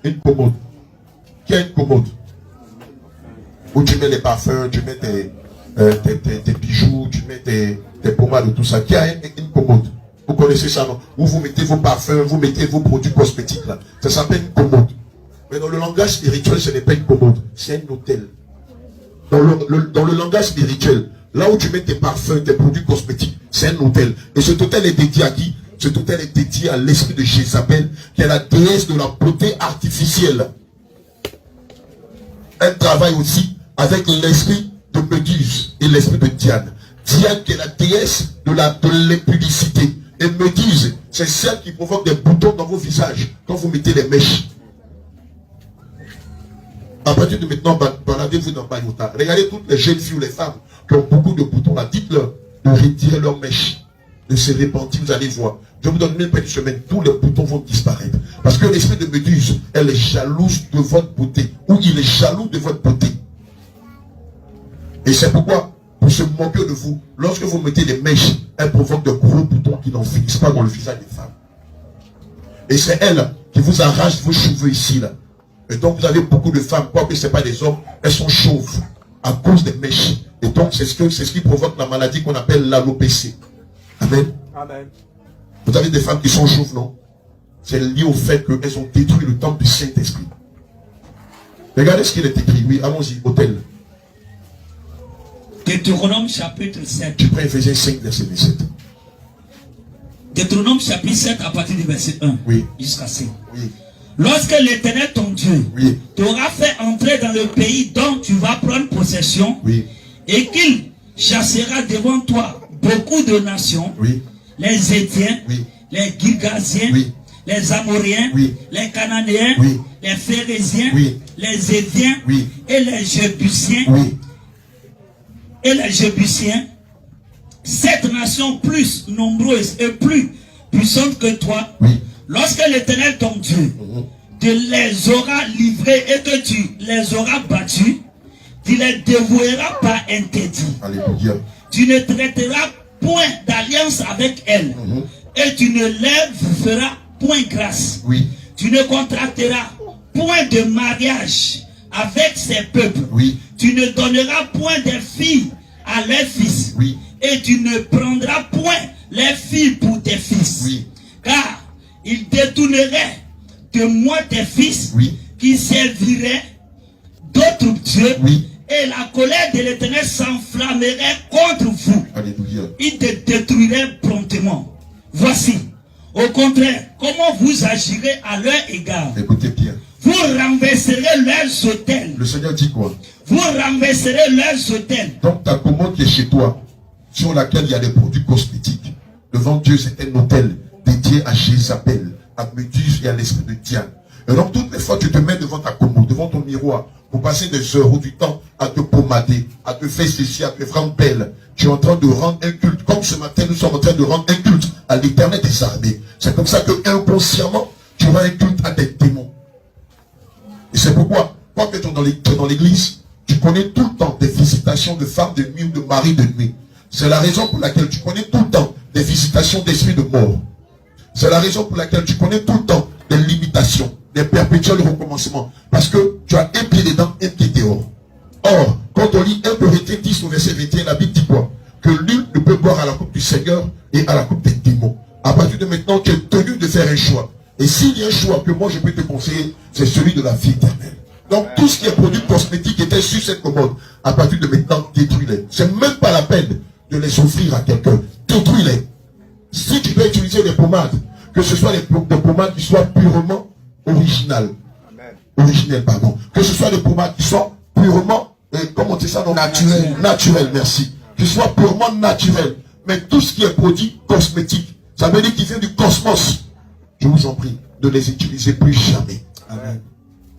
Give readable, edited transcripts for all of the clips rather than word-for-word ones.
Une commode. Qui a une commode? Où tu mets les parfums, tu mets tes bijoux, tu mets tes pommades, tout ça. Qui a une commode? Vous connaissez ça, non? Où vous mettez vos parfums, vous mettez vos produits cosmétiques, là. Ça s'appelle une commode. Mais dans le langage spirituel, ce n'est pas une commode. C'est un hôtel. Dans le langage spirituel, là où tu mets tes parfums, tes produits cosmétiques, c'est un hôtel. Et cet hôtel est dédié à qui? Cet hôtel est dédié à l'esprit de Jézabel, qui est la déesse de la beauté artificielle. Elle travaille aussi avec l'esprit de Méduse et l'esprit de Diane. Diane qui est la déesse de l'impudicité. Et Méduse, c'est celle qui provoque des boutons dans vos visages quand vous mettez les mèches. À partir de maintenant, baladez-vous dans Bayota. Regardez toutes les jeunes filles ou les femmes qui ont beaucoup de boutons là. Dites-leur de retirer leurs mèches, de se repentir, vous allez voir. Je vous donne même pas une semaine, tous les boutons vont disparaître. Parce que l'esprit de Méduse, elle est jalouse de votre beauté. Ou il est jaloux de votre beauté. Et c'est pourquoi, pour se moquer de vous, lorsque vous mettez des mèches, elle provoque de gros boutons qui n'en finissent pas dans le visage des femmes. Et c'est elle qui vous arrache vos cheveux ici, là. Et donc vous avez beaucoup de femmes, quoique ce n'est pas des hommes, elles sont chauves à cause des mèches. Et donc c'est ce qui provoque la maladie qu'on appelle l'alopécie. Amen. Amen. Vous avez des femmes qui sont chauves, non? C'est lié au fait qu'elles ont détruit le temple du Saint-Esprit. Regardez ce qu'il est écrit. Oui, allons-y, hôtel. Deutéronome chapitre 7. Tu prends Ephésiens 5, verset 17. Deutéronome chapitre 7 à partir du verset 1 oui. Jusqu'à 5. Oui. Lorsque l'Éternel ton Dieu oui. t'aura fait entrer dans le pays dont tu vas prendre possession, oui. et qu'il chassera devant toi beaucoup de nations, oui. les Hétiens, oui. les Girgasiens, oui. les Amoriens, oui. les Cananéens, oui. les Phérésiens, oui. les Éviens, oui. et les Jébusiens, oui. et les Jébusiens, cette nation plus nombreuse et plus puissante que toi, oui. Lorsque l'Éternel ton Dieu te les aura livrés et que tu les auras battus, tu les dévoueras par interdit. Alléluia. Tu ne traiteras point d'alliance avec elles, et tu ne leur feras point grâce. Oui. Tu ne contracteras point de mariage avec ces peuples. Oui. Tu ne donneras point des filles à leurs fils. Oui. Et tu ne prendras point les filles pour tes fils. Oui. Car ils détourneraient de moi tes fils, oui. qui serviraient d'autres dieux, oui. et la colère de l'Éternel s'enflammerait contre vous. Alléluia. Ils te détruiraient promptement. Voici, au contraire, comment vous agirez à leur égard. Écoutez bien. Vous renverserez leurs autels. Le Seigneur dit quoi? Vous renverserez leurs autels. Donc ta commode qui est chez toi, sur laquelle il y a des produits cosmétiques, devant Dieu c'est un autel dédié à Jézabel, à Méduse et à l'esprit de Diane. Et donc toutes les fois tu te mets devant ta commode, devant ton miroir, pour passer des heures ou du temps à te pommader, à te faire ceci, à te rendre belle. Tu es en train de rendre un culte. Comme ce matin nous sommes en train de rendre un culte à l'Éternel des armées. C'est comme ça que inconsciemment tu rends un culte à des démons. Et c'est pourquoi, quand tu es dans l'église, tu connais tout le temps des visitations de femmes de nuit ou de maris de nuit. C'est la raison pour laquelle tu connais tout le temps des visitations d'esprits de mort. C'est la raison pour laquelle tu connais tout le temps des limitations, des perpétuels recommencements. Parce que tu as un pied dedans, un pied dehors. Or, quand on lit 1 Corinthiens 10 au verset 21, la Bible dit quoi? Que nul ne peut boire à la coupe du Seigneur et à la coupe des démons. À partir de maintenant, tu es tenu de faire un choix. Et s'il y a un choix que moi je peux te conseiller, c'est celui de la vie éternelle. Donc tout ce qui est produit cosmétique était sur cette commode. À partir de maintenant, détruis-les. C'est même pas la peine de les offrir à quelqu'un. Détruis-les. Si tu dois utiliser des pommades, que ce soit des pommades qui soient purement originales. Originelles, pardon. Que ce soit des pommades qui soient purement, comment on dit ça, naturelles. Naturelles, merci. Qui soient purement naturelles. Mais tout ce qui est produit cosmétique, ça veut dire qu'il vient du cosmos. Je vous en prie, ne les utilisez plus jamais. Amen.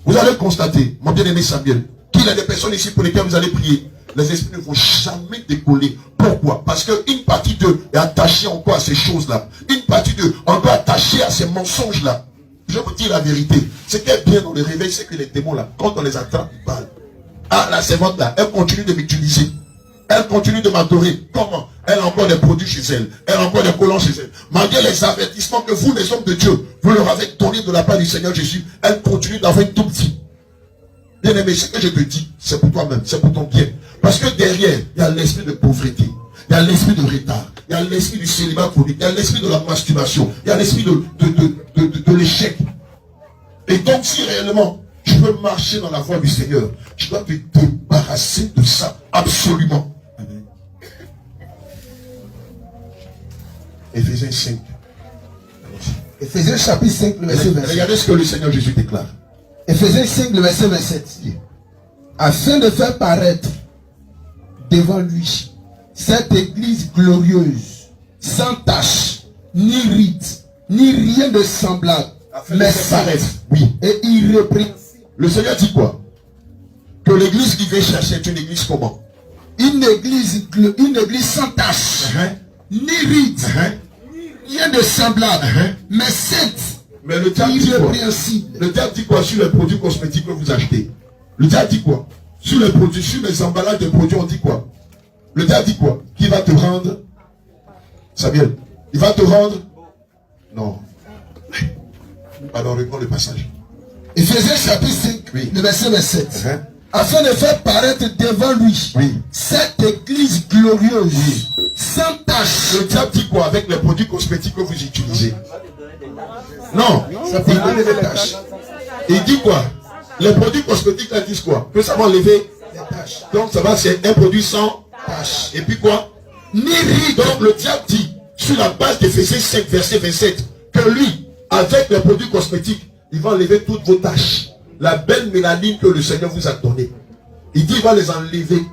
Vous allez constater, mon bien-aimé Samuel, qu'il y a des personnes ici pour lesquelles vous allez prier. Les esprits ne vont jamais décoller. Pourquoi? Parce qu'une partie d'eux est attachée encore à ces choses-là. Une partie d'eux est encore attachée à ces mensonges-là. Je vous dis la vérité. Ce qui est bien dans le réveil, c'est que les démons là, quand on les attrape, ils parlent. Ah, la servante là, elle continue de m'utiliser. Elle continue de m'adorer. Comment? Elle a encore des produits chez elle. Elle a encore des collants chez elle. Malgré les avertissements que vous, les hommes de Dieu, vous leur avez donnés de la part du Seigneur Jésus, elle continue d'avoir une toute vie. Bien aimé, ce que je te dis, c'est pour toi-même, c'est pour ton bien. Parce que derrière, il y a l'esprit de pauvreté. Il y a l'esprit de retard. Il y a l'esprit du célibat chronique. Il y a l'esprit de la masturbation. Il y a l'esprit de l'échec. Et donc, si réellement, tu veux marcher dans la voie du Seigneur, tu dois te débarrasser de ça, absolument. Éphésiens 5. Éphésiens chapitre 5, le verset 27. Regardez ce que le Seigneur Jésus déclare. Éphésiens 5, le verset 27. Afin de faire paraître devant lui cette église glorieuse, sans tache, ni rite, ni rien de semblable, mais sainte, oui, et irrépréhensible. Le Seigneur dit quoi? Que l'église qui vient chercher est une église comment? Une église sans tache, ni rite, ni rien de semblable, mais sainte, mais le diable dit quoi? irrépréhensible. Le diable dit quoi sur les produits cosmétiques que vous achetez? Le diable dit quoi? Sur les produits, sur les emballages de produits, on dit quoi? Le diable dit quoi? Qui va te rendre? Samuel, il va te rendre? Non. Alors reprends le passage. Éphésiens chapitre 5, oui, le verset 27. Afin de faire paraître devant lui, oui, cette église glorieuse, oui, sans tache. Le diable dit quoi avec les produits cosmétiques que vous utilisez? Non, Ça peut donner des taches. il dit quoi? Les produits cosmétiques là disent quoi? Que ça va enlever Des taches. donc ça va, c'est un produit sans Tache. et puis quoi? Ni rite. Donc le diable dit sur la base d'Éphésiens 5 verset 27 que lui, avec les produits cosmétiques, il va enlever toutes vos taches. La belle mélanine que le Seigneur vous a donnée. Il dit il va les enlever.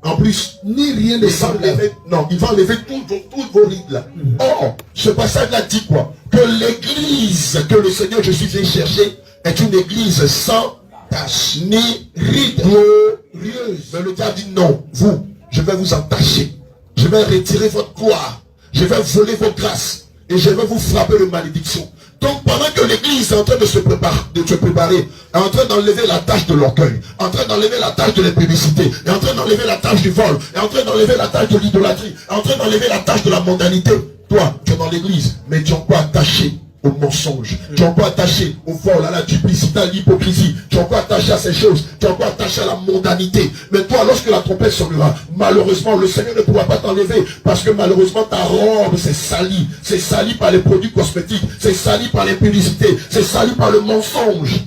En plus, Ni rien de il va semblable. enlever, non, il va enlever toutes vos rides là. Or, ce passage-là dit quoi? Que l'église que le Seigneur Jésus vient chercher est une église sans tache ni ride glorieuse. Mais le diable dit non, vous, je vais vous entacher. Je vais retirer votre gloire. Je vais voler vos grâces. Et je vais vous frapper de malédiction. Donc pendant que l'église est en train de se préparer, est en train d'enlever la tâche de l'orgueil, en train d'enlever la tâche de l'impudicité, est en train d'enlever la tâche du vol, est en train d'enlever la tâche de l'idolâtrie, est en train d'enlever la tâche de la mondanité, toi, tu es dans l'église, mais tu es encore attaché au mensonge, tu es encore attaché au vol, à la duplicité, à l'hypocrisie, tu es encore attaché à ces choses, tu es encore attaché à la mondanité. Mais toi, lorsque la trompette sonnera, malheureusement, le Seigneur ne pourra pas t'enlever, parce que malheureusement, ta robe, c'est sali par les produits cosmétiques, c'est sali par l'impudicité, c'est sali par le mensonge.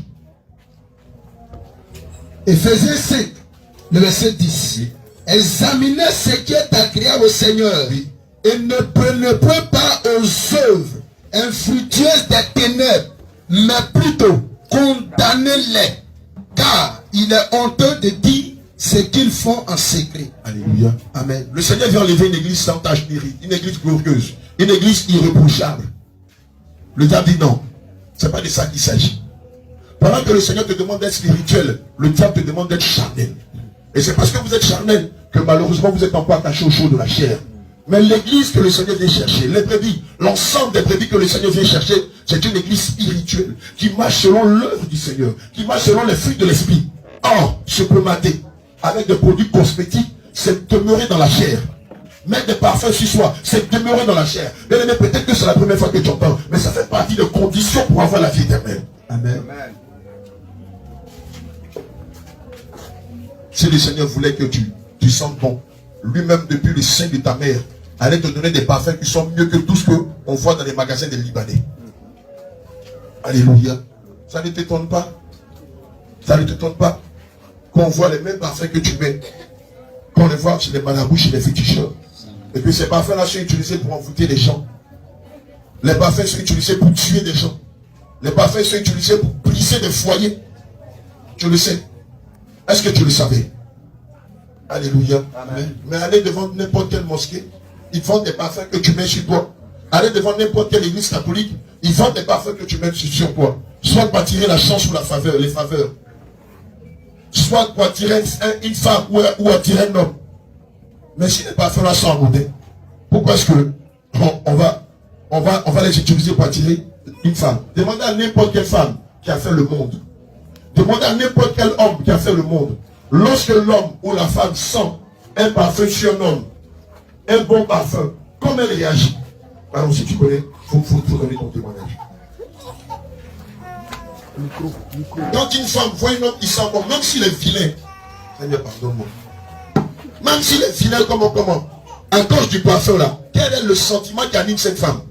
Éphésiens 5, le verset 10. Examinez ce qui est agréable au Seigneur, et ne prenez pas aux œuvres infructueuses des ténèbres, mais plutôt condamnez-les, car il est honteux de dire ce qu'ils font en secret. Alléluia. Amen. Le Seigneur vient enlever une église sans tache ni ride, une église glorieuse, une église irréprochable. Le diable dit non, c'est pas de ça qu'il s'agit. Pendant que le Seigneur te demande d'être spirituel, le diable te demande d'être charnel. Et c'est parce que vous êtes charnel que malheureusement vous êtes encore attaché au chaud de la chair. Mais l'église que le Seigneur vient chercher, les brebis, l'ensemble des brebis que le Seigneur vient chercher, c'est une église spirituelle qui marche selon l'œuvre du Seigneur, qui marche selon les fruits de l'esprit. Or, se pomader avec des produits cosmétiques, c'est demeurer dans la chair. Mettre des parfums sur soi, c'est demeurer dans la chair. Bien aimé, peut-être que c'est la première fois que tu entends, mais ça fait partie de conditions pour avoir la vie éternelle. Amen. Si le Seigneur voulait que tu sentes bon, lui-même depuis le sein de ta mère, allait te donner des parfums qui sont mieux que tout ce qu'on voit dans les magasins des Libanais. Alléluia. Ça ne t'étonne pas? Ça ne t'étonne pas qu'on voit les mêmes parfums que tu mets, qu'on les voit chez les marabouts, chez les féticheurs. Et puis ces parfums-là sont utilisés pour envoûter les gens. Les parfums sont utilisés pour tuer des gens. Les parfums sont utilisés pour briser des foyers. Tu le sais. Est-ce que tu le savais? Alléluia. Amen. Mais allez devant n'importe quelle mosquée, ils vendent des parfums que tu mets sur toi. Allez devant n'importe quelle église catholique, ils vendent des parfums que tu mets sur toi. Soit pour attirer la chance ou la faveur, les faveurs. Soit pour attirer une femme ou attirer un homme. Mais si les parfums-là sont anodins, pourquoi est-ce que on va les utiliser pour attirer une femme? Demandez à n'importe quelle femme qui a fait le monde. Demandez à n'importe quel homme qui a fait le monde. Lorsque l'homme ou la femme sent un parfum sur un homme, un bon parfum, comment elle réagit? Alors si tu connais, il faut donner ton témoignage. Quand une femme voit un homme qui sent bon, même s'il est vilain, Seigneur, pardonne-moi. Même s'il est vilain, comment? À cause du parfum là, quel est le sentiment qui anime cette femme?